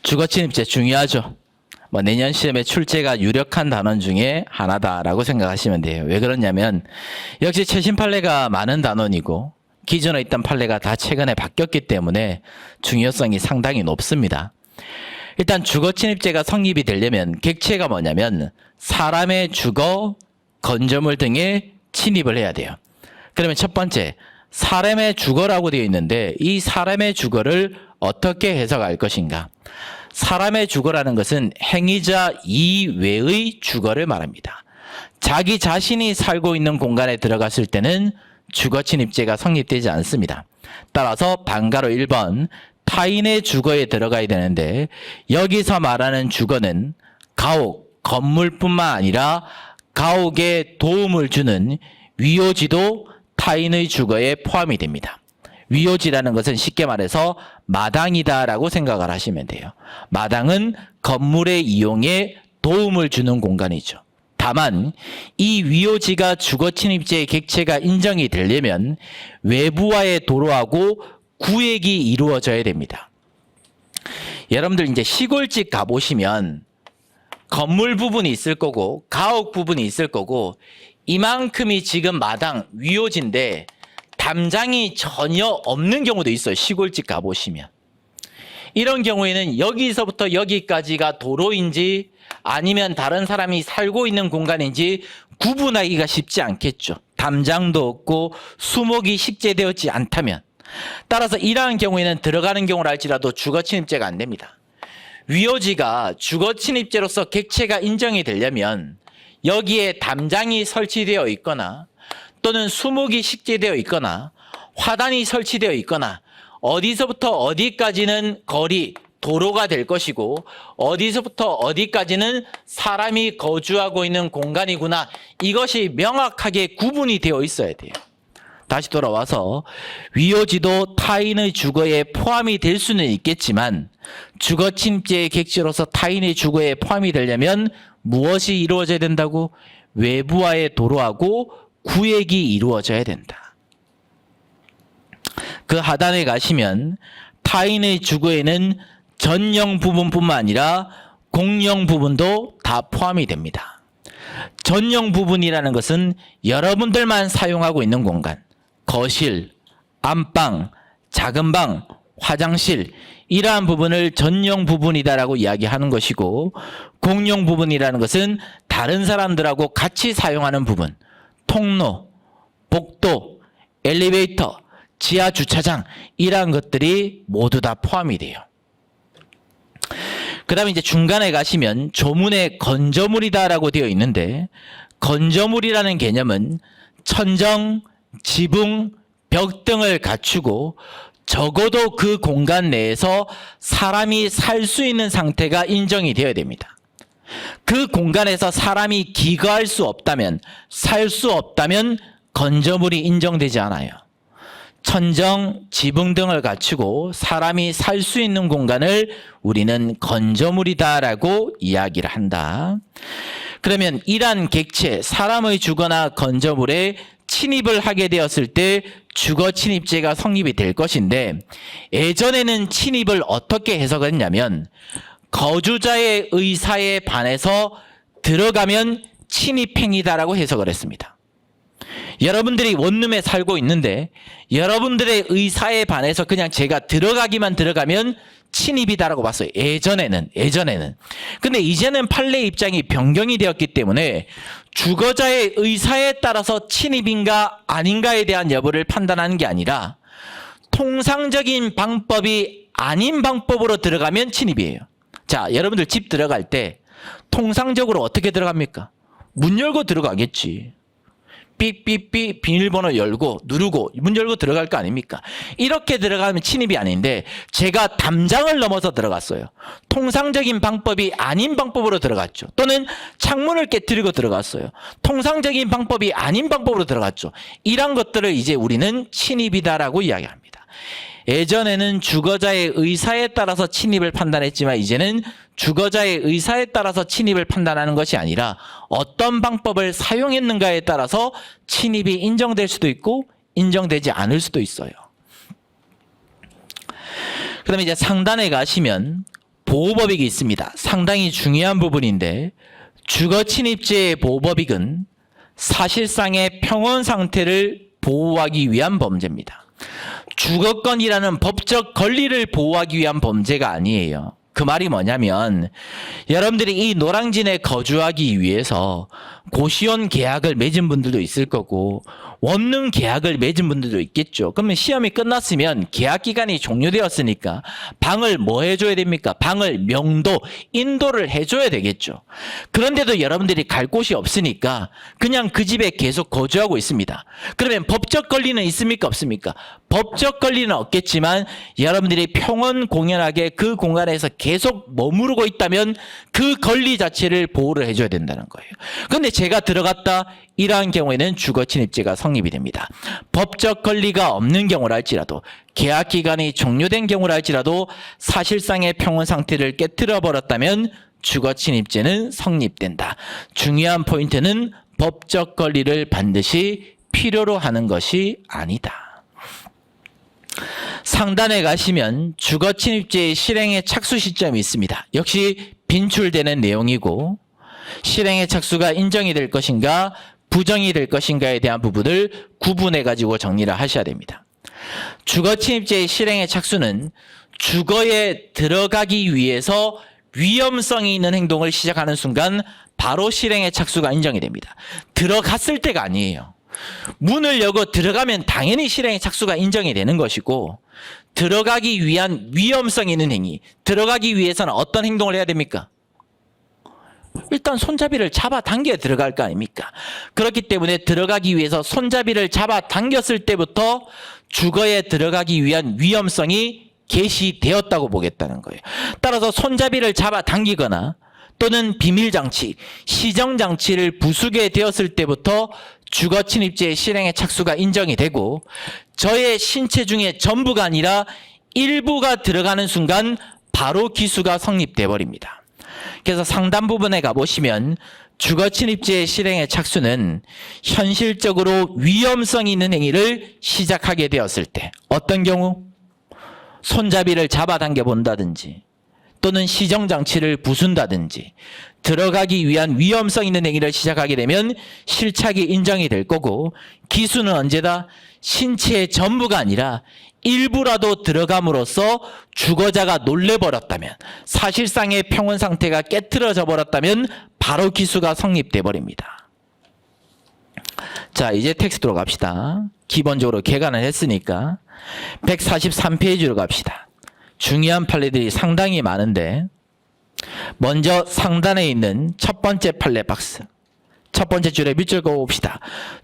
주거 침입죄 중요하죠. 내년 시험에 출제가 유력한 단원 중에 하나다라고 생각하시면 돼요. 왜 그러냐면 역시 최신 판례가 많은 단원이고 기존에 있던 판례가 다 최근에 바뀌었기 때문에 중요성이 상당히 높습니다. 일단 주거 침입죄가 성립이 되려면 객체가 뭐냐면 사람의 주거, 건조물 등에 침입을 해야 돼요. 그러면 첫 번째, 사람의 주거라고 되어 있는데 이 사람의 주거를 어떻게 해석할 것인가? 사람의 주거라는 것은 행위자 이외의 주거를 말합니다. 자기 자신이 살고 있는 공간에 들어갔을 때는 주거 침입죄가 성립되지 않습니다. 따라서 반가로 1번 타인의 주거에 들어가야 되는데 여기서 말하는 주거는 가옥, 건물뿐만 아니라 가옥에 도움을 주는 위요지도 타인의 주거에 포함이 됩니다. 위요지라는 것은 쉽게 말해서 마당이다라고 생각을 하시면 돼요. 마당은 건물의 이용에 도움을 주는 공간이죠. 다만 이 위요지가 주거침입죄의 객체가 인정이 되려면 외부와의 도로하고 구획이 이루어져야 됩니다. 여러분들 이제 시골집 가보시면 건물 부분이 있을 거고 가옥 부분이 있을 거고 이만큼이 지금 마당 위요지인데 담장이 전혀 없는 경우도 있어요. 시골집 가보시면. 이런 경우에는 여기서부터 여기까지가 도로인지 아니면 다른 사람이 살고 있는 공간인지 구분하기가 쉽지 않겠죠. 담장도 없고 수목이 식재되었지 않다면. 따라서 이러한 경우에는 들어가는 경우라 할지라도 주거침입죄가 안 됩니다. 위요지가 주거침입죄로서 객체가 인정이 되려면 여기에 담장이 설치되어 있거나 또는 수목이 식재되어 있거나 화단이 설치되어 있거나 어디서부터 어디까지는 거리, 도로가 될 것이고 어디서부터 어디까지는 사람이 거주하고 있는 공간이구나 이것이 명확하게 구분이 되어 있어야 돼요. 다시 돌아와서 위요지도 타인의 주거에 포함이 될 수는 있겠지만 주거침입죄의 객체로서 타인의 주거에 포함이 되려면 무엇이 이루어져야 된다고? 외부와의 도로하고 구획이 이루어져야 된다. 그 하단에 가시면 타인의 주거에는 전용 부분뿐만 아니라 공용 부분도 다 포함이 됩니다. 전용 부분이라는 것은 여러분들만 사용하고 있는 공간, 거실, 안방, 작은 방, 화장실 이러한 부분을 전용 부분이다라고 이야기하는 것이고 공용 부분이라는 것은 다른 사람들하고 같이 사용하는 부분, 통로, 복도, 엘리베이터, 지하 주차장 이러한 것들이 모두 다 포함이 돼요. 그 다음에 이제 중간에 가시면 조문에 건조물이다라고 되어 있는데 건조물이라는 개념은 천정, 지붕, 벽 등을 갖추고 적어도 그 공간 내에서 사람이 살 수 있는 상태가 인정이 되어야 됩니다. 그 공간에서 사람이 기거할 수 없다면, 살 수 없다면 건조물이 인정되지 않아요. 천정, 지붕 등을 갖추고 사람이 살 수 있는 공간을 우리는 건조물이다라고 이야기를 한다. 그러면 이러한 객체, 사람의 주거나 건조물에 침입을 하게 되었을 때 주거 침입죄가 성립이 될 것인데 예전에는 침입을 어떻게 해석했냐면 거주자의 의사에 반해서 들어가면 침입행위다라고 해석을 했습니다. 여러분들이 원룸에 살고 있는데 여러분들의 의사에 반해서 그냥 제가 들어가기만 들어가면 침입이다라고 봤어요. 예전에는. 근데 이제는 판례 입장이 변경이 되었기 때문에 주거자의 의사에 따라서 침입인가 아닌가에 대한 여부를 판단하는 게 아니라 통상적인 방법이 아닌 방법으로 들어가면 침입이에요. 자, 여러분들 집 들어갈 때 통상적으로 어떻게 들어갑니까? 문 열고 들어가겠지. 삐삐삐 비밀번호 열고 누르고 문 열고 들어갈 거 아닙니까? 이렇게 들어가면 침입이 아닌데 제가 담장을 넘어서 들어갔어요. 통상적인 방법이 아닌 방법으로 들어갔죠. 또는 창문을 깨뜨리고 들어갔어요. 통상적인 방법이 아닌 방법으로 들어갔죠. 이런 것들을 이제 우리는 침입이다라고 이야기합니다. 예전에는 주거자의 의사에 따라서 침입을 판단했지만 이제는 주거자의 의사에 따라서 침입을 판단하는 것이 아니라 어떤 방법을 사용했는가에 따라서 침입이 인정될 수도 있고 인정되지 않을 수도 있어요. 그다음에 이제 상단에 가시면 보호법익이 있습니다. 상당히 중요한 부분인데 주거침입죄의 보호법익은 사실상의 평온 상태를 보호하기 위한 범죄입니다. 주거권이라는 법적 권리를 보호하기 위한 범죄가 아니에요. 그 말이 뭐냐면 여러분들이 이 노량진에 거주하기 위해서 고시원 계약을 맺은 분들도 있을 거고 원룸 계약을 맺은 분들도 있겠죠. 그러면 시험이 끝났으면 계약 기간이 종료되었으니까 방을 뭐 해줘야 됩니까? 방을 명도, 인도를 해줘야 되겠죠. 그런데도 여러분들이 갈 곳이 없으니까 그냥 그 집에 계속 거주하고 있습니다. 그러면 법적 권리는 있습니까? 없습니까? 법적 권리는 없겠지만 여러분들이 평온 공연하게 그 공간에서 계속 머무르고 있다면 그 권리 자체를 보호를 해줘야 된다는 거예요. 그런데 제가 들어갔다 이러한 경우에는 주거침입죄가 성립이 됩니다. 법적 권리가 없는 경우라 할지라도 계약 기간이 종료된 경우라 할지라도 사실상의 평온 상태를 깨트려 버렸다면 주거침입죄는 성립된다. 중요한 포인트는 법적 권리를 반드시 필요로 하는 것이 아니다. 상단에 가시면 주거침입죄의 실행의 착수 시점이 있습니다. 역시 빈출되는 내용이고 실행의 착수가 인정이 될 것인가 부정이 될 것인가에 대한 부분을 구분해 가지고 정리를 하셔야 됩니다. 주거침입죄의 실행의 착수는 주거에 들어가기 위해서 위험성이 있는 행동을 시작하는 순간 바로 실행의 착수가 인정이 됩니다. 들어갔을 때가 아니에요. 문을 열고 들어가면 당연히 실행의 착수가 인정이 되는 것이고 들어가기 위한 위험성 있는 행위, 들어가기 위해서는 어떤 행동을 해야 됩니까? 일단 손잡이를 잡아당겨 들어갈 거 아닙니까? 그렇기 때문에 들어가기 위해서 손잡이를 잡아당겼을 때부터 주거에 들어가기 위한 위험성이 개시되었다고 보겠다는 거예요. 따라서 손잡이를 잡아당기거나 또는 비밀장치, 시정장치를 부수게 되었을 때부터 주거침입죄의 실행의 착수가 인정이 되고 저의 신체 중에 전부가 아니라 일부가 들어가는 순간 바로 기수가 성립돼 버립니다. 그래서 상단 부분에 가보시면 주거침입죄의 실행의 착수는 현실적으로 위험성이 있는 행위를 시작하게 되었을 때 어떤 경우? 손잡이를 잡아당겨 본다든지 또는 시정장치를 부순다든지 들어가기 위한 위험성 있는 행위를 시작하게 되면 실착이 인정이 될 거고 기수는 언제다? 신체의 전부가 아니라 일부라도 들어감으로써 주거자가 놀래버렸다면 사실상의 평온 상태가 깨트려져 버렸다면 바로 기수가 성립돼 버립니다. 자, 이제 텍스트로 갑시다. 기본적으로 개관을 했으니까 143페이지로 갑시다. 중요한 판례들이 상당히 많은데 먼저 상단에 있는 첫 번째 판례 박스 첫 번째 줄에 밑줄 그어봅시다.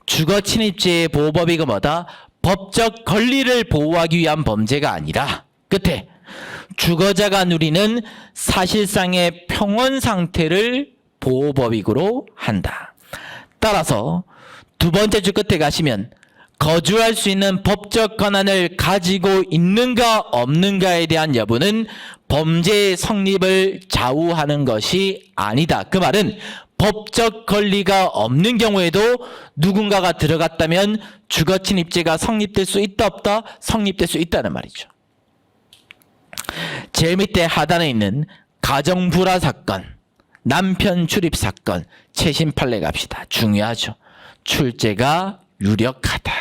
주거침입죄의 보호법이가 뭐다? 법적 권리를 보호하기 위한 범죄가 아니라 끝에 주거자가 누리는 사실상의 평온 상태를 보호법익으로 한다. 따라서 두 번째 줄 끝에 가시면 거주할 수 있는 법적 권한을 가지고 있는가 없는가에 대한 여부는 범죄의 성립을 좌우하는 것이 아니다. 그 말은 법적 권리가 없는 경우에도 누군가가 들어갔다면 주거침입죄가 성립될 수 있다 없다? 성립될 수 있다는 말이죠. 제일 밑에 하단에 있는 가정불화 사건, 남편 출입 사건, 최신 판례 갑시다. 중요하죠. 출제가 유력하다.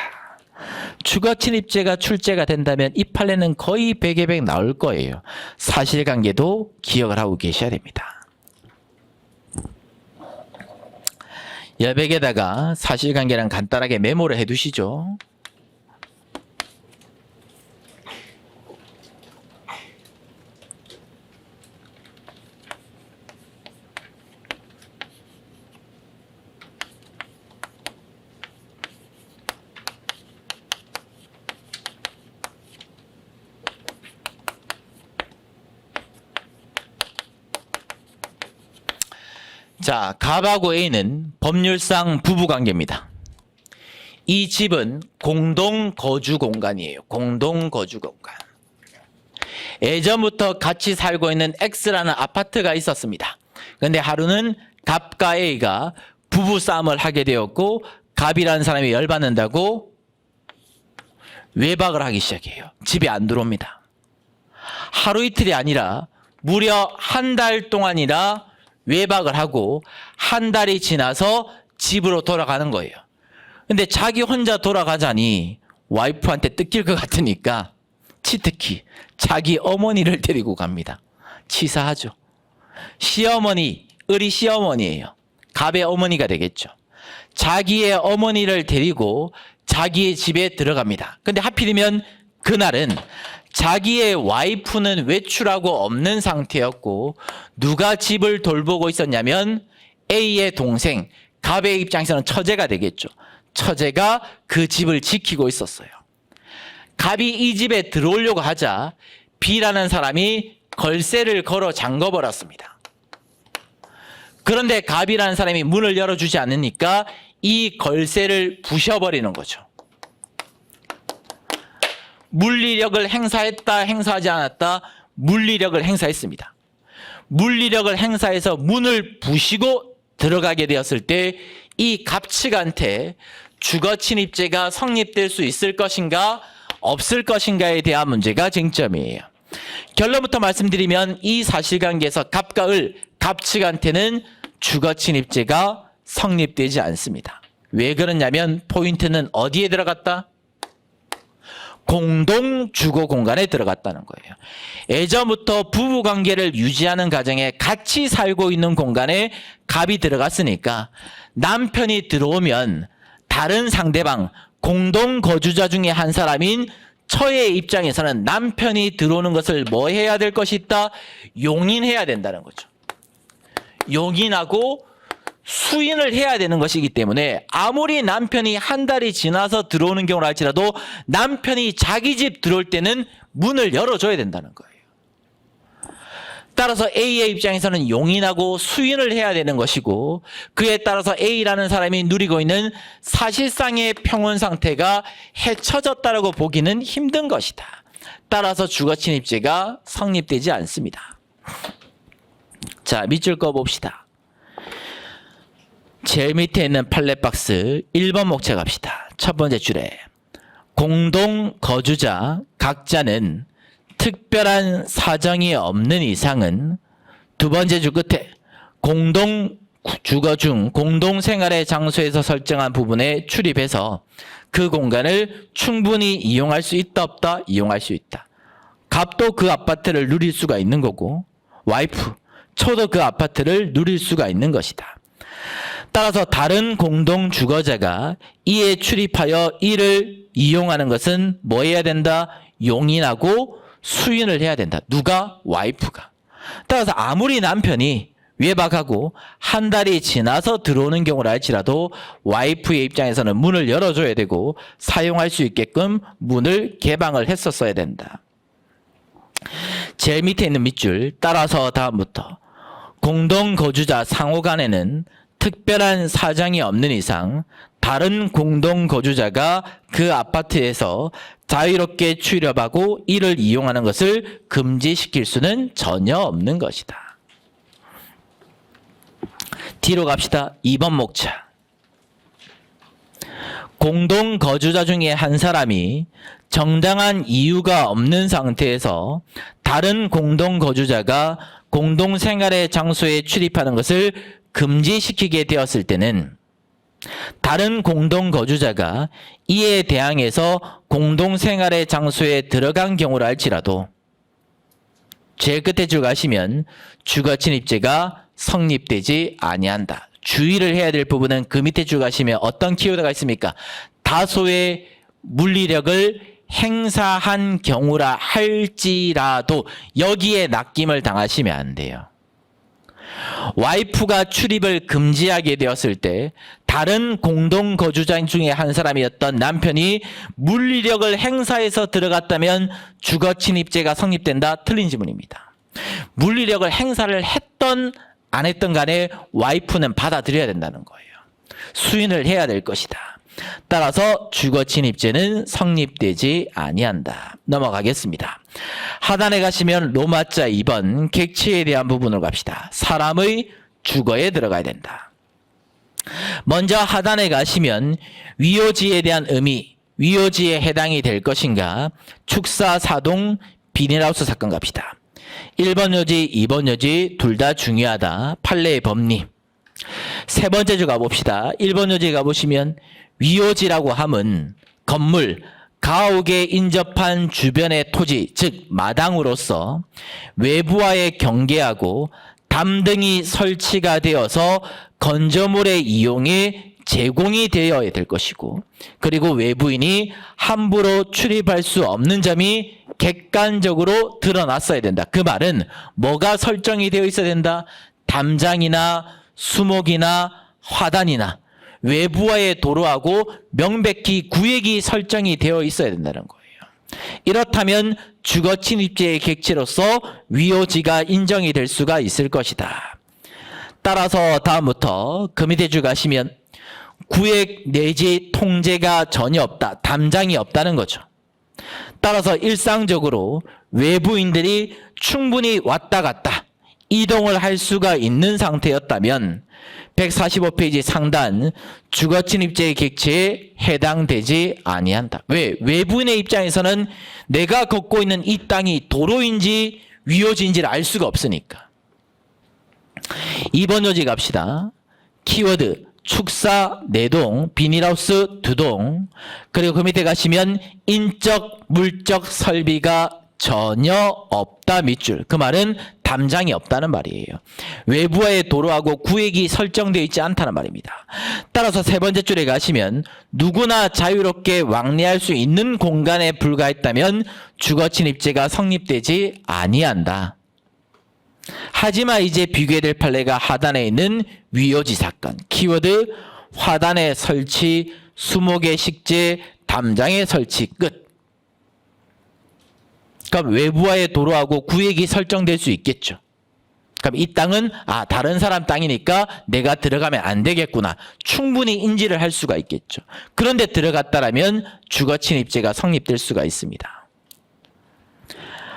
주거침입죄가 출제가 된다면 이 판례는 거의 100에 100 나올 거예요. 사실관계도 기억을 하고 계셔야 됩니다. 여백에다가 사실관계랑 간단하게 메모를 해두시죠. 자, 갑하고 A는 법률상 부부관계입니다. 이 집은 공동거주 공간이에요. 공동거주 공간. 예전부터 같이 살고 있는 X라는 아파트가 있었습니다. 그런데 하루는 갑과 A가 부부싸움을 하게 되었고 갑이라는 사람이 열받는다고 외박을 하기 시작해요. 집에 안 들어옵니다. 하루 이틀이 아니라 무려 한 달 동안이나 외박을 하고 한 달이 지나서 집으로 돌아가는 거예요. 근데 자기 혼자 돌아가자니 와이프한테 뜯길 것 같으니까 치트키 자기 어머니를 데리고 갑니다. 치사하죠. 시어머니, 을이 시어머니예요. 갑의 어머니가 되겠죠. 자기의 어머니를 데리고 자기의 집에 들어갑니다. 근데 하필이면 그날은 자기의 와이프는 외출하고 없는 상태였고 누가 집을 돌보고 있었냐면 A의 동생, 갑의 입장에서는 처제가 되겠죠. 처제가 그 집을 지키고 있었어요. 갑이 이 집에 들어오려고 하자 B라는 사람이 걸쇠를 걸어 잠궈버렸습니다. 그런데 갑이라는 사람이 문을 열어주지 않으니까 이 걸쇠를 부셔버리는 거죠. 물리력을 행사했다, 행사하지 않았다, 물리력을 행사했습니다. 물리력을 행사해서 문을 부시고 들어가게 되었을 때 이 갑측한테 주거침입죄가 성립될 수 있을 것인가 없을 것인가에 대한 문제가 쟁점이에요. 결론부터 말씀드리면 이 사실관계에서 갑과 을, 갑측한테는 주거침입죄가 성립되지 않습니다. 왜 그러냐면 포인트는 어디에 들어갔다? 공동 주거 공간에 들어갔다는 거예요. 예전부터 부부 관계를 유지하는 가정에 같이 살고 있는 공간에 갑이 들어갔으니까 남편이 들어오면 다른 상대방 공동 거주자 중에 한 사람인 처의 입장에서는 남편이 들어오는 것을 뭐 해야 될 것이 있다? 용인해야 된다는 거죠. 용인하고 수인을 해야 되는 것이기 때문에 아무리 남편이 한 달이 지나서 들어오는 경우를 할지라도 남편이 자기 집 들어올 때는 문을 열어줘야 된다는 거예요. 따라서 A의 입장에서는 용인하고 수인을 해야 되는 것이고 그에 따라서 A라는 사람이 누리고 있는 사실상의 평온 상태가 해쳐졌다고 보기는 힘든 것이다. 따라서 주거침입죄가 성립되지 않습니다. 자, 밑줄 꺼봅시다. 제일 밑에 있는 판례박스 1번 목차 갑시다. 첫 번째 줄에 공동 거주자 각자는 특별한 사정이 없는 이상은 두 번째 줄 끝에 공동 주거 중 공동 생활의 장소에서 설정한 부분에 출입해서 그 공간을 충분히 이용할 수 있다 없다? 이용할 수 있다. 갑도 그 아파트를 누릴 수가 있는 거고 와이프, 처도 그 아파트를 누릴 수가 있는 것이다. 따라서 다른 공동 주거자가 이에 출입하여 이를 이용하는 것은 뭐 해야 된다? 용인하고 수인을 해야 된다. 누가? 와이프가. 따라서 아무리 남편이 외박하고 한 달이 지나서 들어오는 경우를 할지라도 와이프의 입장에서는 문을 열어줘야 되고 사용할 수 있게끔 문을 개방을 했었어야 된다. 제일 밑에 있는 밑줄 따라서 다음부터 공동 거주자 상호 간에는 특별한 사정이 없는 이상 다른 공동 거주자가 그 아파트에서 자유롭게 출入하고 이를 이용하는 것을 금지시킬 수는 전혀 없는 것이다. 뒤로 갑시다. 2번 목차. 공동 거주자 중에 한 사람이 정당한 이유가 없는 상태에서 다른 공동 거주자가 공동 생활의 장소에 출입하는 것을 금지시키게 되었을 때는 다른 공동 거주자가 이에 대항해서 공동 생활의 장소에 들어간 경우를 할지라도 제일 끝에 줄 가시면 주거침입죄가 성립되지 아니한다. 주의를 해야 될 부분은 그 밑에 줄 가시면 어떤 키워드가 있습니까? 다소의 물리력을 행사한 경우라 할지라도 여기에 낚임을 당하시면 안 돼요. 와이프가 출입을 금지하게 되었을 때 다른 공동 거주자 중에 한 사람이었던 남편이 물리력을 행사해서 들어갔다면 주거침입죄가 성립된다? 틀린 지문입니다. 물리력을 행사를 했던 안 했던 간에 와이프는 받아들여야 된다는 거예요. 수인을 해야 될 것이다. 따라서 주거침입죄는 성립되지 아니한다. 넘어가겠습니다. 하단에 가시면 로마자 2번 객체에 대한 부분으로 갑시다. 사람의 주거에 들어가야 된다. 먼저 하단에 가시면 위오지에 대한 의미, 위오지에 해당이 될 것인가 축사 사동 비닐하우스 사건 갑시다. 1번 요지, 2번 요지 둘 다 중요하다. 판례의 법리. 세 번째 주 가봅시다. 1번 요지 가보시면 위요지라고 함은 건물, 가옥에 인접한 주변의 토지, 즉 마당으로서 외부와의 경계하고 담 등이 설치가 되어서 건조물의 이용에 제공이 되어야 될 것이고, 그리고 외부인이 함부로 출입할 수 없는 점이 객관적으로 드러났어야 된다. 그 말은 뭐가 설정이 되어 있어야 된다? 담장이나 수목이나 화단이나 외부와의 도로하고 명백히 구획이 설정이 되어 있어야 된다는 거예요. 이렇다면 주거 침입죄의 객체로서 위요지가 인정이 될 수가 있을 것이다. 따라서 다음부터 그 밑에 줄 가시면 구획 내지 통제가 전혀 없다. 담장이 없다는 거죠. 따라서 일상적으로 외부인들이 충분히 왔다 갔다 이동을 할 수가 있는 상태였다면 145페이지 상단 주거침입죄의 객체에 해당되지 아니한다. 왜? 외부인의 입장에서는 내가 걷고 있는 이 땅이 도로인지 위요지인지를 알 수가 없으니까. 2번 요지 갑시다. 키워드 축사 4동, 비닐하우스 2동, 그리고 그 밑에 가시면 인적, 물적 설비가 전혀 없다 밑줄. 그 말은 담장이 없다는 말이에요. 외부와의 도로하고 구획이 설정되어 있지 않다는 말입니다. 따라서 세 번째 줄에 가시면 누구나 자유롭게 왕래할 수 있는 공간에 불과했다면 주거침입죄가 성립되지 아니한다. 하지만 이제 비교될 판례가 하단에 있는 위요지 사건. 키워드 화단의 설치, 수목의 식재, 담장의 설치 끝. 그럼 외부와의 도로하고 구획이 설정될 수 있겠죠. 그럼 이 땅은 다른 사람 땅이니까 내가 들어가면 안 되겠구나. 충분히 인지를 할 수가 있겠죠. 그런데 들어갔다라면 주거침입죄가 성립될 수가 있습니다.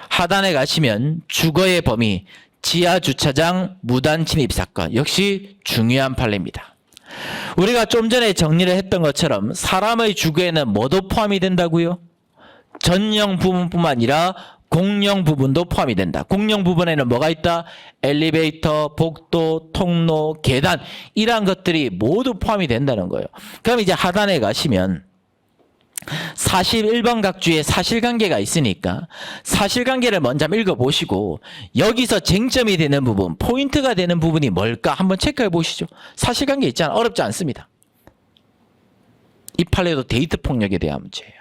하단에 가시면 주거의 범위, 지하주차장 무단침입 사건. 역시 중요한 판례입니다. 우리가 좀 전에 정리를 했던 것처럼 사람의 주거에는 뭐도 포함이 된다고요? 전용 부분뿐만 아니라 공용 부분도 포함이 된다. 공용 부분에는 뭐가 있다? 엘리베이터, 복도, 통로, 계단 이러한 것들이 모두 포함이 된다는 거예요. 그럼 이제 하단에 가시면 41번 각주에 사실관계가 있으니까 사실관계를 먼저 한번 읽어보시고 여기서 쟁점이 되는 부분, 포인트가 되는 부분이 뭘까 한번 체크해 보시죠. 사실관계 있잖아. 어렵지 않습니다. 이 판례도 데이트 폭력에 대한 문제예요.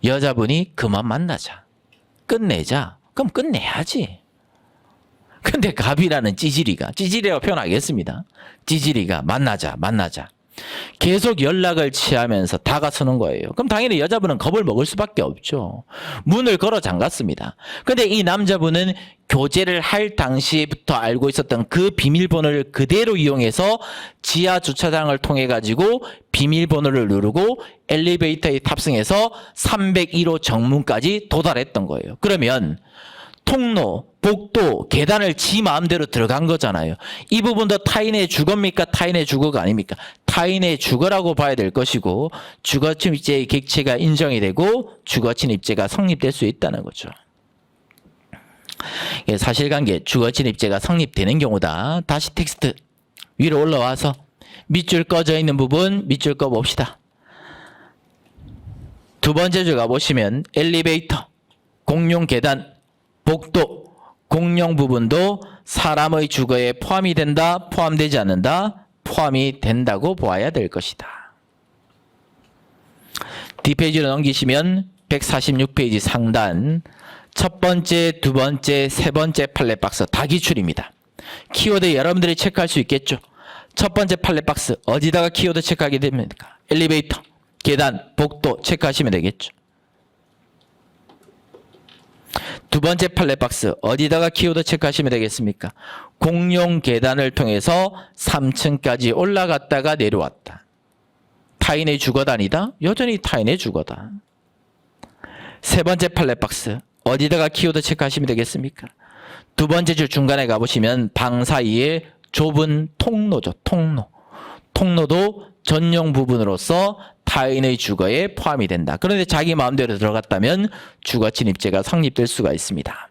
여자분이 그만 만나자. 끝내자. 그럼 끝내야지. 근데 갑이라는 찌질이라고 표현하겠습니다. 찌질이가 만나자. 계속 연락을 취하면서 다가서는 거예요. 그럼 당연히 여자분은 겁을 먹을 수밖에 없죠. 문을 걸어 잠갔습니다. 근데 이 남자분은 교제를 할 당시부터 알고 있었던 그 비밀번호를 그대로 이용해서 지하 주차장을 통해 가지고 비밀번호를 누르고 엘리베이터에 탑승해서 301호 정문까지 도달했던 거예요. 그러면 통로, 복도, 계단을 지 마음대로 들어간 거잖아요. 이 부분도 타인의 주거입니까? 타인의 주거가 아닙니까? 타인의 주거라고 봐야 될 것이고 주거침입죄의 객체가 인정이 되고 주거침입죄가 성립될 수 있다는 거죠. 사실관계 주거침입죄가 성립되는 경우다. 다시 텍스트 위로 올라와서 밑줄 꺼져 있는 부분 밑줄 꺼 봅시다. 두 번째 줄 가보시면 엘리베이터, 공용 계단, 복도, 공용 부분도 사람의 주거에 포함이 된다, 포함되지 않는다, 포함이 된다고 보아야 될 것이다. 뒷페이지로 넘기시면 146페이지 상단 첫 번째, 두 번째, 세 번째 판례 박스 다 기출입니다. 키워드 여러분들이 체크할 수 있겠죠. 첫 번째 판례 박스 어디다가 키워드 체크하게 됩니까? 엘리베이터, 계단, 복도 체크하시면 되겠죠. 두 번째 판례 박스 어디다가 키워드 체크하시면 되겠습니까? 공용 계단을 통해서 3층까지 올라갔다가 내려왔다. 타인의 주거단이다? 여전히 타인의 주거다. 세 번째 판례 박스 어디다가 키워드 체크하시면 되겠습니까? 두 번째 줄 중간에 가보시면 방 사이에 좁은 통로죠. 통로도 전용 부분으로서 타인의 주거에 포함이 된다. 그런데 자기 마음대로 들어갔다면 주거침입죄가 성립될 수가 있습니다.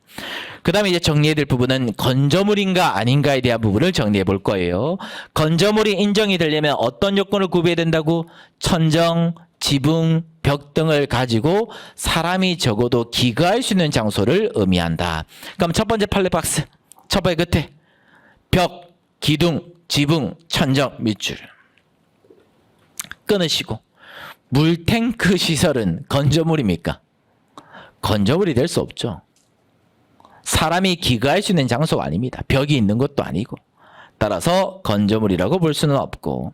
그 다음에 이제 정리해야 될 부분은 건조물인가 아닌가에 대한 부분을 정리해 볼 거예요. 건조물이 인정이 되려면 어떤 요건을 구비해야 된다고? 천정, 지붕, 벽 등을 가지고 사람이 적어도 기거할 수 있는 장소를 의미한다. 그럼 첫 번째 판례 박스, 첫 번째 끝에 벽, 기둥, 지붕, 천정, 밑줄 끊으시고, 물탱크 시설은 건조물입니까? 건조물이 될 수 없죠. 사람이 기거할 수 있는 장소가 아닙니다. 벽이 있는 것도 아니고. 따라서 건조물이라고 볼 수는 없고,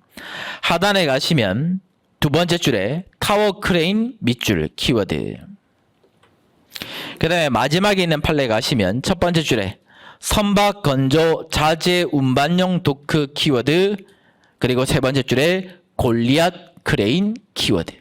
하단에 가시면 두 번째 줄에 타워 크레인 밑줄 키워드, 그 다음에 마지막에 있는 판례 가시면 첫 번째 줄에 선박 건조 자재 운반용 도크 키워드, 그리고 세 번째 줄에 골리앗 크레인 키워드.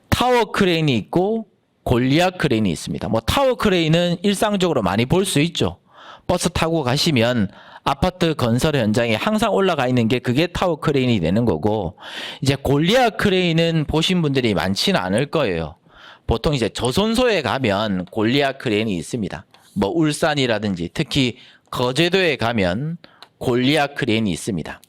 타워 크레인이 있고 골리앗 크레인이 있습니다. 뭐 타워 크레인은 일상적으로 많이 볼 수 있죠. 버스 타고 가시면 아파트 건설 현장에 항상 올라가 있는 게 그게 타워 크레인이 되는 거고, 이제 골리앗 크레인은 보신 분들이 많지는 않을 거예요. 보통 이제 조선소에 가면 골리앗 크레인이 있습니다. 뭐 울산이라든지 특히 거제도에 가면 골리앗 크레인이 있습니다.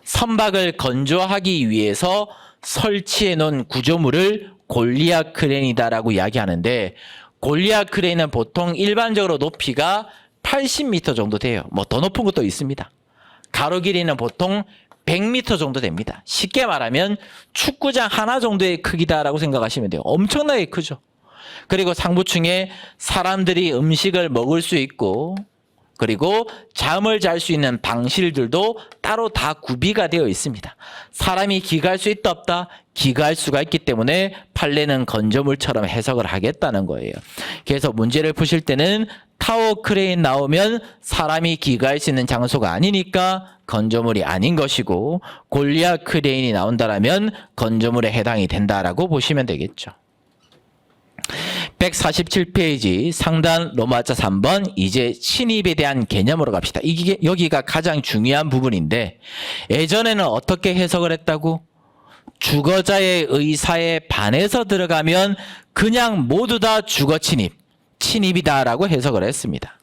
선박을 건조하기 위해서 설치해 놓은 구조물을 골리앗 크레인이다라고 이야기하는데, 골리앗 크레인은 보통 일반적으로 높이가 80m 정도 돼요. 뭐 더 높은 것도 있습니다. 가로 길이는 보통 100m 정도 됩니다. 쉽게 말하면 축구장 하나 정도의 크기다라고 생각하시면 돼요. 엄청나게 크죠. 그리고 상부층에 사람들이 음식을 먹을 수 있고, 그리고 잠을 잘 수 있는 방실들도 따로 다 구비가 되어 있습니다. 사람이 기거할 수 있다 없다? 기거할 수가 있기 때문에 판례는 건조물처럼 해석을 하겠다는 거예요. 그래서 문제를 푸실 때는 타워 크레인 나오면 사람이 기거할 수 있는 장소가 아니니까 건조물이 아닌 것이고, 골리앗 크레인이 나온다라면 건조물에 해당이 된다라고 보시면 되겠죠. 147페이지 상단 로마자 3번, 이제 침입에 대한 개념으로 갑시다. 이게 여기가 가장 중요한 부분인데, 예전에는 어떻게 해석을 했다고? 주거자의 의사에 반해서 들어가면 그냥 모두 다 주거 침입, 침입이다라고 해석을 했습니다.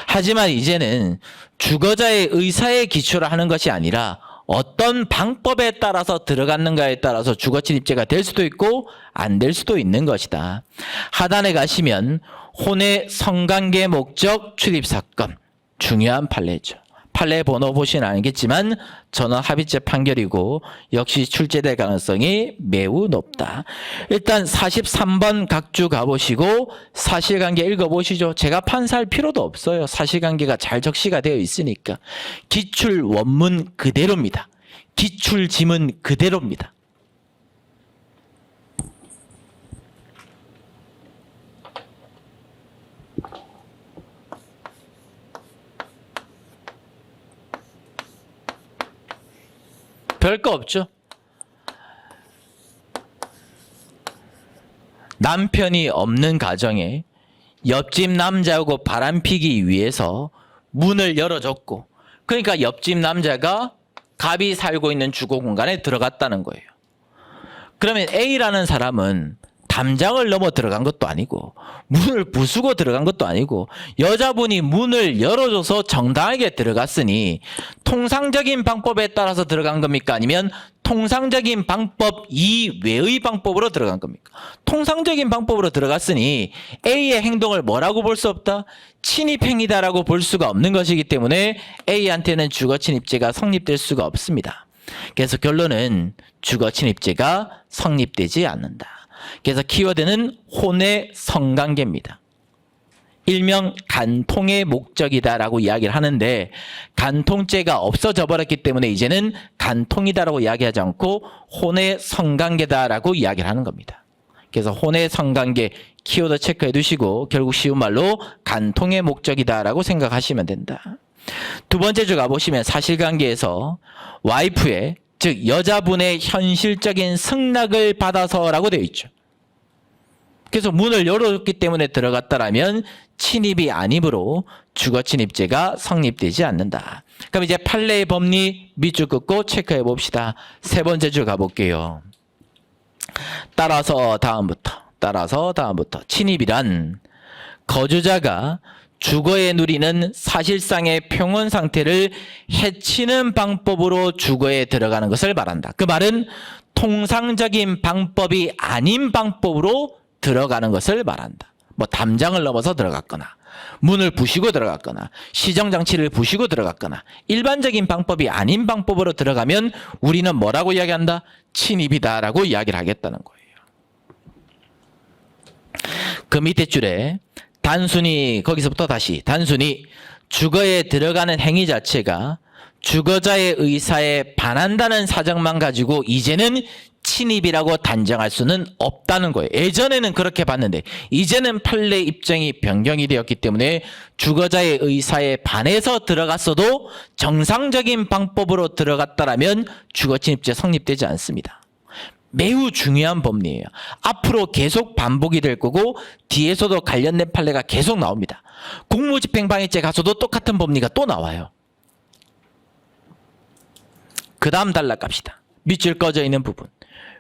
하지만 이제는 주거자의 의사에 기초로 하는 것이 아니라 어떤 방법에 따라서 들어갔는가에 따라서 주거침입죄가 될 수도 있고 안 될 수도 있는 것이다. 하단에 가시면 혼의 성관계 목적 출입사건, 중요한 판례죠. 판례 번호 보시면 알겠지만 전원 합의체 판결이고 역시 출제될 가능성이 매우 높다. 일단 43번 각주 가보시고 사실관계 읽어보시죠. 제가 판사할 필요도 없어요. 사실관계가 잘 적시가 되어 있으니까. 기출 원문 그대로입니다. 기출 지문 그대로입니다. 별거 없죠. 남편이 없는 가정에 옆집 남자하고 바람피기 위해서 문을 열어줬고, 그러니까 옆집 남자가 갑이 살고 있는 주거 공간에 들어갔다는 거예요. 그러면 A라는 사람은 담장을 넘어 들어간 것도 아니고 문을 부수고 들어간 것도 아니고 여자분이 문을 열어줘서 정당하게 들어갔으니 통상적인 방법에 따라서 들어간 겁니까? 아니면 통상적인 방법 이외의 방법으로 들어간 겁니까? 통상적인 방법으로 들어갔으니 A의 행동을 뭐라고 볼 수 없다? 침입행위다라고 볼 수가 없는 것이기 때문에 A한테는 주거침입죄가 성립될 수가 없습니다. 그래서 결론은 주거침입죄가 성립되지 않는다. 그래서 키워드는 혼의 성관계입니다. 일명 간통의 목적이다라고 이야기를 하는데, 간통죄가 없어져 버렸기 때문에 이제는 간통이다라고 이야기하지 않고 혼의 성관계다라고 이야기를 하는 겁니다. 그래서 혼의 성관계 키워드 체크해 두시고 결국 쉬운 말로 간통의 목적이다라고 생각하시면 된다. 두 번째 줄 가보시면 사실관계에서 와이프의, 즉 여자분의 현실적인 승낙을 받아서라고 되어 있죠. 그래서 문을 열어줬기 때문에 들어갔다라면 침입이 아니므로 주거침입죄가 성립되지 않는다. 그럼 이제 판례의 법리 밑줄 긋고 체크해 봅시다. 세 번째 줄 가볼게요. 따라서 다음부터 침입이란 거주자가 주거에 누리는 사실상의 평온 상태를 해치는 방법으로 주거에 들어가는 것을 말한다. 그 말은 통상적인 방법이 아닌 방법으로 들어가는 것을 말한다. 뭐 담장을 넘어서 들어갔거나 문을 부시고 들어갔거나 시정장치를 부시고 들어갔거나 일반적인 방법이 아닌 방법으로 들어가면 우리는 뭐라고 이야기한다? 침입이다라고 이야기를 하겠다는 거예요. 그 밑에 줄에 단순히 거기서부터 다시 단순히 주거에 들어가는 행위 자체가 주거자의 의사에 반한다는 사정만 가지고 이제는 침입이라고 단정할 수는 없다는 거예요. 예전에는 그렇게 봤는데 이제는 판례 입장이 변경이 되었기 때문에 주거자의 의사에 반해서 들어갔어도 정상적인 방법으로 들어갔다라면 주거침입죄 성립되지 않습니다. 매우 중요한 법리예요. 앞으로 계속 반복이 될 거고 뒤에서도 관련된 판례가 계속 나옵니다. 공무집행방해죄 가서도 똑같은 법리가 또 나와요. 그 다음 단락 갑시다. 밑줄 꺼져 있는 부분.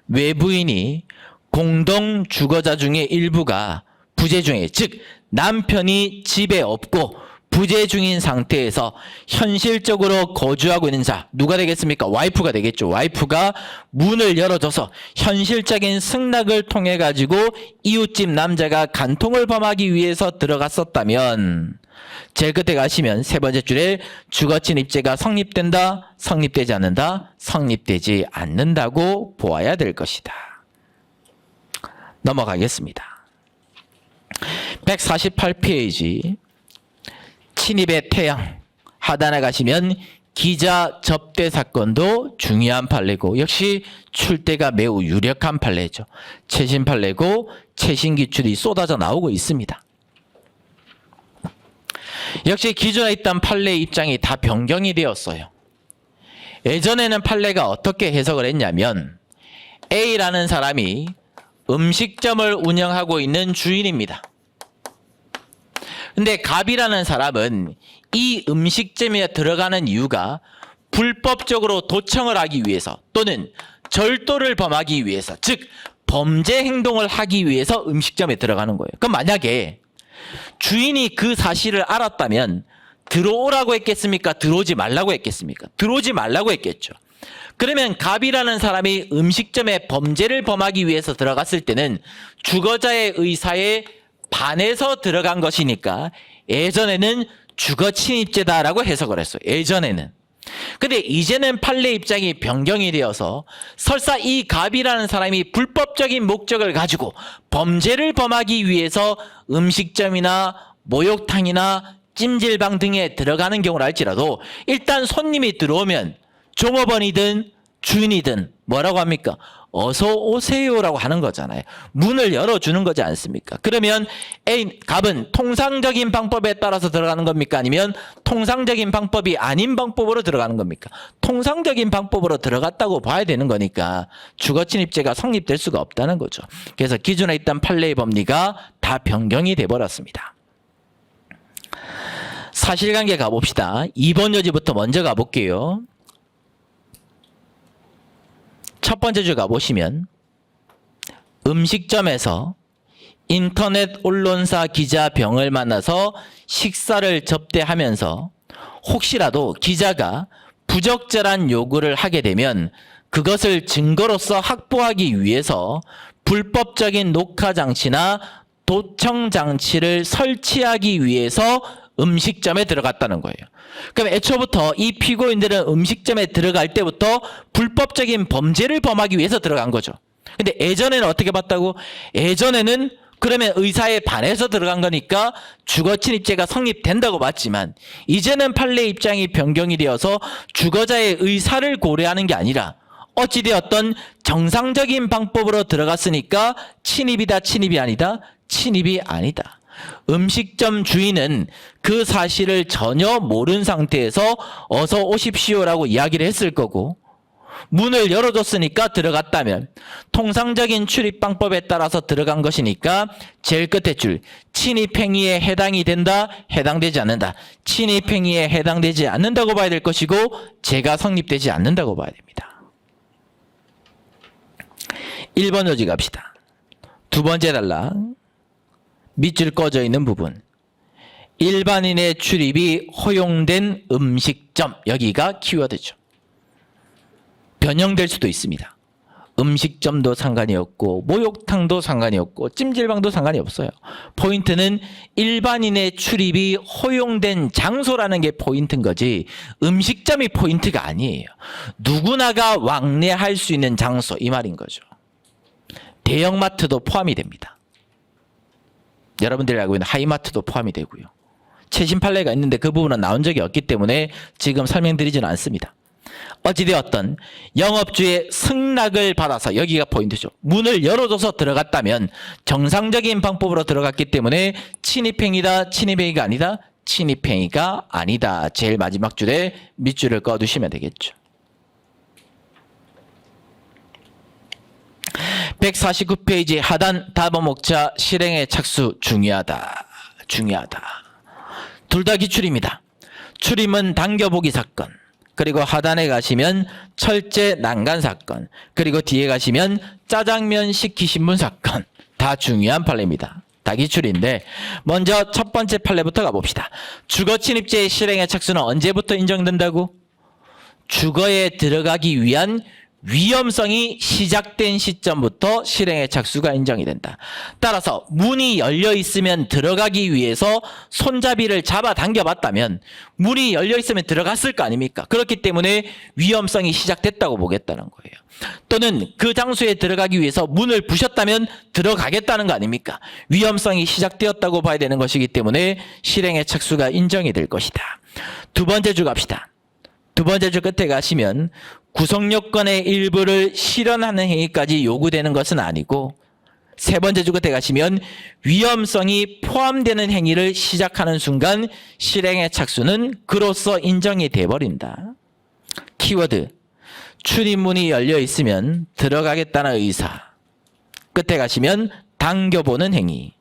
외부인이 공동 주거자 중에 일부가 부재 중에, 즉 남편이 집에 없고 부재 중인 상태에서 현실적으로 거주하고 있는 자, 누가 되겠습니까? 와이프가 되겠죠. 와이프가 문을 열어줘서 현실적인 승낙을 통해 가지고 이웃집 남자가 간통을 범하기 위해서 들어갔었다면 제일 끝에 가시면 세 번째 줄에 주거침입죄가 성립된다, 성립되지 않는다, 성립되지 않는다고 보아야 될 것이다. 넘어가겠습니다. 148페이지 침입의 태양 하단에 가시면 기자 접대 사건도 중요한 판례고 역시 출대가 매우 유력한 판례죠. 최신 판례고 최신 기출이 쏟아져 나오고 있습니다. 역시 기존에 있던 판례 입장이 다 변경이 되었어요. 예전에는 판례가 어떻게 해석을 했냐면 A라는 사람이 음식점을 운영하고 있는 주인입니다. 근데 갑이라는 사람은 이 음식점에 들어가는 이유가 불법적으로 도청을 하기 위해서 또는 절도를 범하기 위해서, 즉 범죄 행동을 하기 위해서 음식점에 들어가는 거예요. 그럼 만약에 주인이 그 사실을 알았다면 들어오라고 했겠습니까? 들어오지 말라고 했겠습니까? 들어오지 말라고 했겠죠. 그러면 갑이라는 사람이 음식점에 범죄를 범하기 위해서 들어갔을 때는 주거자의 의사에 반해서 들어간 것이니까 예전에는 주거침입죄다라고 해석을 했어요. 예전에는. 근데 이제는 판례 입장이 변경이 되어서 설사 이 갑이라는 사람이 불법적인 목적을 가지고 범죄를 범하기 위해서 음식점이나 목욕탕이나 찜질방 등에 들어가는 경우를 알지라도 일단 손님이 들어오면 종업원이든 주인이든 뭐라고 합니까? 어서 오세요라고 하는 거잖아요. 문을 열어주는 거지 않습니까? 그러면 A, 갑은 통상적인 방법에 따라서 들어가는 겁니까? 아니면 통상적인 방법이 아닌 방법으로 들어가는 겁니까? 통상적인 방법으로 들어갔다고 봐야 되는 거니까 주거침입죄가 성립될 수가 없다는 거죠. 그래서 기존에 있던 판례의 법리가 다 변경이 돼버렸습니다. 사실관계 가봅시다. 2번 요지부터 먼저 가볼게요. 첫 번째 줄 가보시면 음식점에서 인터넷 언론사 기자 병을 만나서 식사를 접대하면서 혹시라도 기자가 부적절한 요구를 하게 되면 그것을 증거로서 확보하기 위해서 불법적인 녹화 장치나 도청 장치를 설치하기 위해서 음식점에 들어갔다는 거예요. 그럼 애초부터 이 피고인들은 음식점에 들어갈 때부터 불법적인 범죄를 범하기 위해서 들어간 거죠. 근데 예전에는 어떻게 봤다고? 예전에는 그러면 의사에 반해서 들어간 거니까 주거침입죄가 성립된다고 봤지만 이제는 판례 입장이 변경이 되어서 주거자의 의사를 고려하는 게 아니라 어찌되었던 정상적인 방법으로 들어갔으니까 침입이다, 침입이 아니다, 침입이 아니다. 음식점 주인은 그 사실을 전혀 모르는 상태에서 어서 오십시오라고 이야기를 했을 거고 문을 열어줬으니까 들어갔다면 통상적인 출입 방법에 따라서 들어간 것이니까 제일 끝에 줄 침입행위에 해당이 된다, 해당되지 않는다. 침입행위에 해당되지 않는다고 봐야 될 것이고 죄가 성립되지 않는다고 봐야 됩니다. 1번 요지 갑시다. 두 번째 단락 밑줄 꺼져 있는 부분. 일반인의 출입이 허용된 음식점. 여기가 키워드죠. 변형될 수도 있습니다. 음식점도 상관이 없고 목욕탕도 상관이 없고 찜질방도 상관이 없어요. 포인트는 일반인의 출입이 허용된 장소라는 게 포인트인 거지 음식점이 포인트가 아니에요. 누구나가 왕래할 수 있는 장소 이 말인 거죠. 대형마트도 포함이 됩니다. 여러분들이 알고 있는 하이마트도 포함이 되고요. 최신 판례가 있는데 그 부분은 나온 적이 없기 때문에 지금 설명드리지는 않습니다. 어찌되었든 영업주의 승낙을 받아서 여기가 포인트죠. 문을 열어줘서 들어갔다면 정상적인 방법으로 들어갔기 때문에 침입행위다, 침입행위가 아니다, 침입행위가 아니다. 제일 마지막 줄에 밑줄을 꺼두시면 되겠죠. 149페이지 하단 답어목차 실행의 착수 중요하다. 둘 다 기출입니다. 출입은 당겨보기 사건. 그리고 하단에 가시면 철제 난간 사건. 그리고 뒤에 가시면 짜장면 시키 신문 사건. 다 중요한 판례입니다. 다 기출인데 먼저 첫 번째 판례부터 가봅시다. 주거 침입죄의 실행의 착수는 언제부터 인정된다고? 주거에 들어가기 위한 위험성이 시작된 시점부터 실행의 착수가 인정이 된다. 따라서 문이 열려 있으면 들어가기 위해서 손잡이를 잡아당겨 봤다면 문이 열려 있으면 들어갔을 거 아닙니까? 그렇기 때문에 위험성이 시작됐다고 보겠다는 거예요. 또는 그 장소에 들어가기 위해서 문을 부셨다면 들어가겠다는 거 아닙니까? 위험성이 시작되었다고 봐야 되는 것이기 때문에 실행의 착수가 인정이 될 것이다. 두 번째 줄 갑시다. 두 번째 줄 끝에 가시면 구성요건의 일부를 실현하는 행위까지 요구되는 것은 아니고 세 번째 줄 끝에 가시면 위험성이 포함되는 행위를 시작하는 순간 실행의 착수는 그로써 인정이 돼버린다. 키워드 출입문이 열려 있으면 들어가겠다는 의사. 끝에 가시면 당겨보는 행위.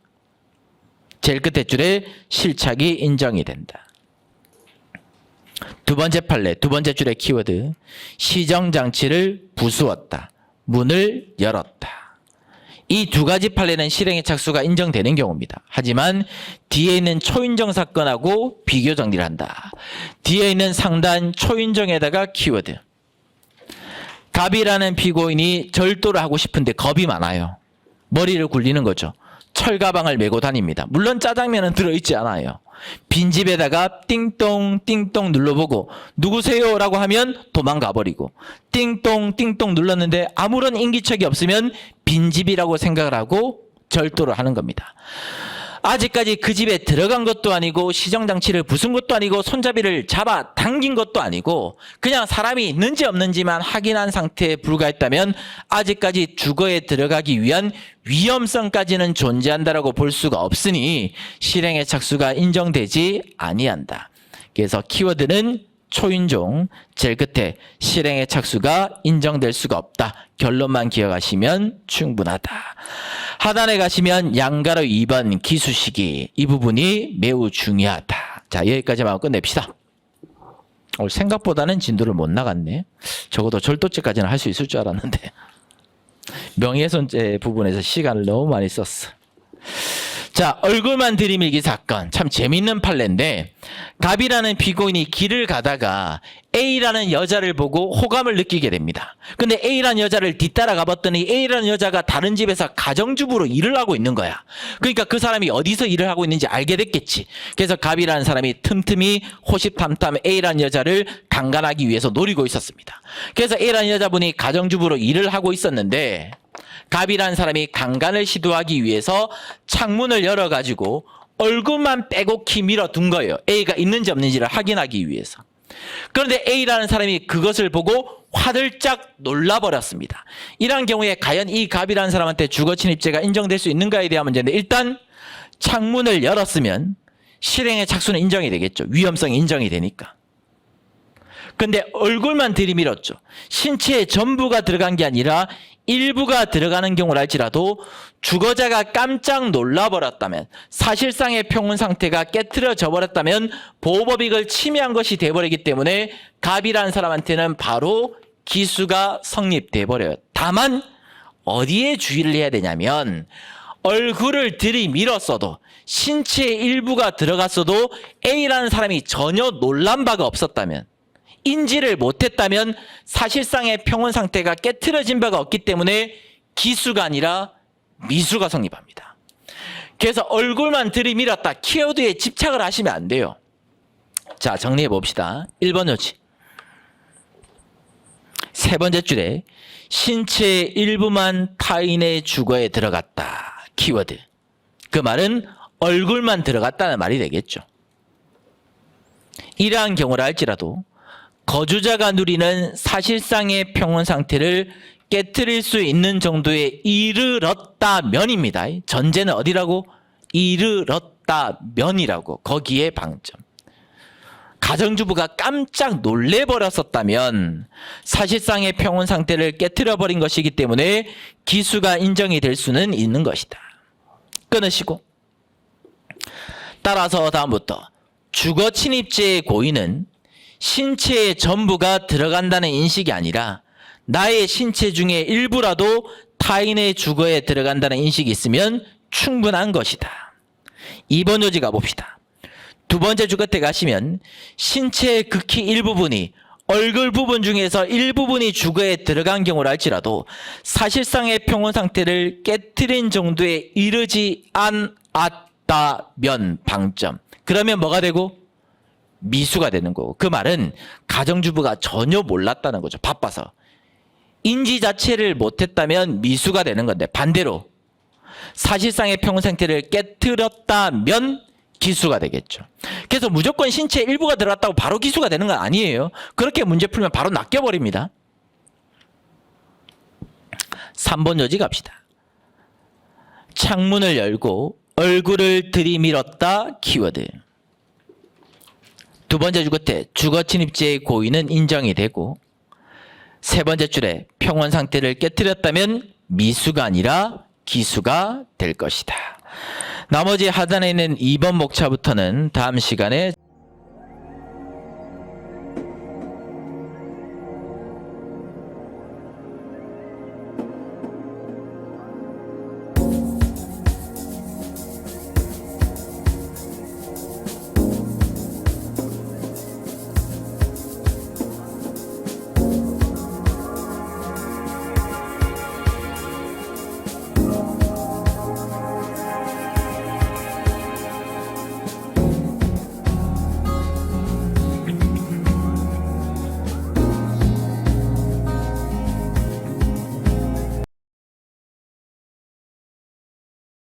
제일 끝에 줄에 실착이 인정이 된다. 두 번째 판례, 두 번째 줄의 키워드 시정장치를 부수었다. 문을 열었다. 이 두 가지 판례는 실행의 착수가 인정되는 경우입니다. 하지만 뒤에 있는 초인정 사건하고 비교 정리를 한다. 뒤에 있는 상단 초인정에다가 키워드 갑이라는 피고인이 절도를 하고 싶은데 겁이 많아요. 머리를 굴리는 거죠. 철가방을 메고 다닙니다. 물론 짜장면은 들어있지 않아요. 빈집에다가 띵동 띵동 눌러보고 누구세요? 라고 하면 도망가 버리고 띵동 띵동 눌렀는데 아무런 인기척이 없으면 빈집이라고 생각을 하고 절도를 하는 겁니다. 아직까지 그 집에 들어간 것도 아니고 시정장치를 부순 것도 아니고 손잡이를 잡아 당긴 것도 아니고 그냥 사람이 있는지 없는지만 확인한 상태에 불과했다면 아직까지 주거에 들어가기 위한 위험성까지는 존재한다라고 볼 수가 없으니 실행의 착수가 인정되지 아니한다. 그래서 키워드는 초인종 제일 끝에 실행의 착수가 인정될 수가 없다. 결론만 기억하시면 충분하다. 하단에 가시면 양가로 2번 기수시기 이 부분이 매우 중요하다. 자 여기까지만 하고 끝냅시다. 생각보다는 진도를 못 나갔네. 적어도 절도죄까지는 할 수 있을 줄 알았는데 명예훼손죄 부분에서 시간을 너무 많이 썼어. 자 얼굴만 들이밀기 사건 참 재밌는 판례인데 갑이라는 피고인이 길을 가다가 A라는 여자를 보고 호감을 느끼게 됩니다. 근데 A라는 여자를 뒤따라 가봤더니 A라는 여자가 다른 집에서 가정주부로 일을 하고 있는 거야. 그러니까 그 사람이 어디서 일을 하고 있는지 알게 됐겠지. 그래서 갑이라는 사람이 틈틈이 호시탐탐 A라는 여자를 강간하기 위해서 노리고 있었습니다. 그래서 A라는 여자분이 가정주부로 일을 하고 있었는데 갑이라는 사람이 강간을 시도하기 위해서 창문을 열어가지고 얼굴만 빼곡히 밀어둔 거예요. A가 있는지 없는지를 확인하기 위해서. 그런데 A라는 사람이 그것을 보고 화들짝 놀라버렸습니다. 이러한 경우에 과연 이 갑이라는 사람한테 주거침입죄가 인정될 수 있는가에 대한 문제인데 일단 창문을 열었으면 실행의 착수는 인정이 되겠죠. 위험성이 인정이 되니까. 근데 얼굴만 들이밀었죠. 신체의 전부가 들어간 게 아니라 일부가 들어가는 경우랄지라도 주거자가 깜짝 놀라버렸다면 사실상의 평온 상태가 깨트려져 버렸다면 보호법이 이걸 침해한 것이 돼버리기 때문에 갑이라는 사람한테는 바로 기수가 성립돼 버려요. 다만 어디에 주의를 해야 되냐면 얼굴을 들이밀었어도 신체의 일부가 들어갔어도 A라는 사람이 전혀 놀란 바가 없었다면, 인지를 못했다면 사실상의 평온 상태가 깨트려진 바가 없기 때문에 기수가 아니라 미수가 성립합니다. 그래서 얼굴만 들이밀었다, 키워드에 집착을 하시면 안 돼요. 자, 정리해 봅시다. 1번 요지. 세 번째 줄에 신체의 일부만 타인의 주거에 들어갔다. 키워드. 그 말은 얼굴만 들어갔다는 말이 되겠죠. 이러한 경우라 할지라도 거주자가 누리는 사실상의 평온 상태를 깨트릴 수 있는 정도에 이르렀다면입니다. 전제는 어디라고? 이르렀다면이라고. 거기에 방점. 가정주부가 깜짝 놀래버렸었다면 사실상의 평온 상태를 깨트려버린 것이기 때문에 기수가 인정이 될 수는 있는 것이다. 끊으시고, 따라서 다음부터 주거 침입죄의 고의는 신체의 전부가 들어간다는 인식이 아니라 나의 신체 중에 일부라도 타인의 주거에 들어간다는 인식이 있으면 충분한 것이다. 2번 요지 가봅시다. 두 번째 주 끝에 가시면 신체의 극히 일부분이 얼굴 부분 중에서 일부분이 주거에 들어간 경우라 할지라도 사실상의 평온 상태를 깨트린 정도에 이르지 않았다면 방점. 그러면 뭐가 되고? 미수가 되는 거고. 그 말은 가정주부가 전혀 몰랐다는 거죠. 바빠서. 인지 자체를 못했다면 미수가 되는 건데, 반대로 사실상의 평온 상태를 깨트렸다면 기수가 되겠죠. 그래서 무조건 신체 일부가 들어갔다고 바로 기수가 되는 건 아니에요. 그렇게 문제 풀면 바로 낚여버립니다. 3번 요지 갑시다. 창문을 열고 얼굴을 들이밀었다. 키워드. 두 번째 주 끝에 주거 침입죄의 고의는 인정이 되고, 세 번째 줄에 평온 상태를 깨트렸다면 미수가 아니라 기수가 될 것이다. 나머지 하단에 있는 2번 목차부터는 다음 시간에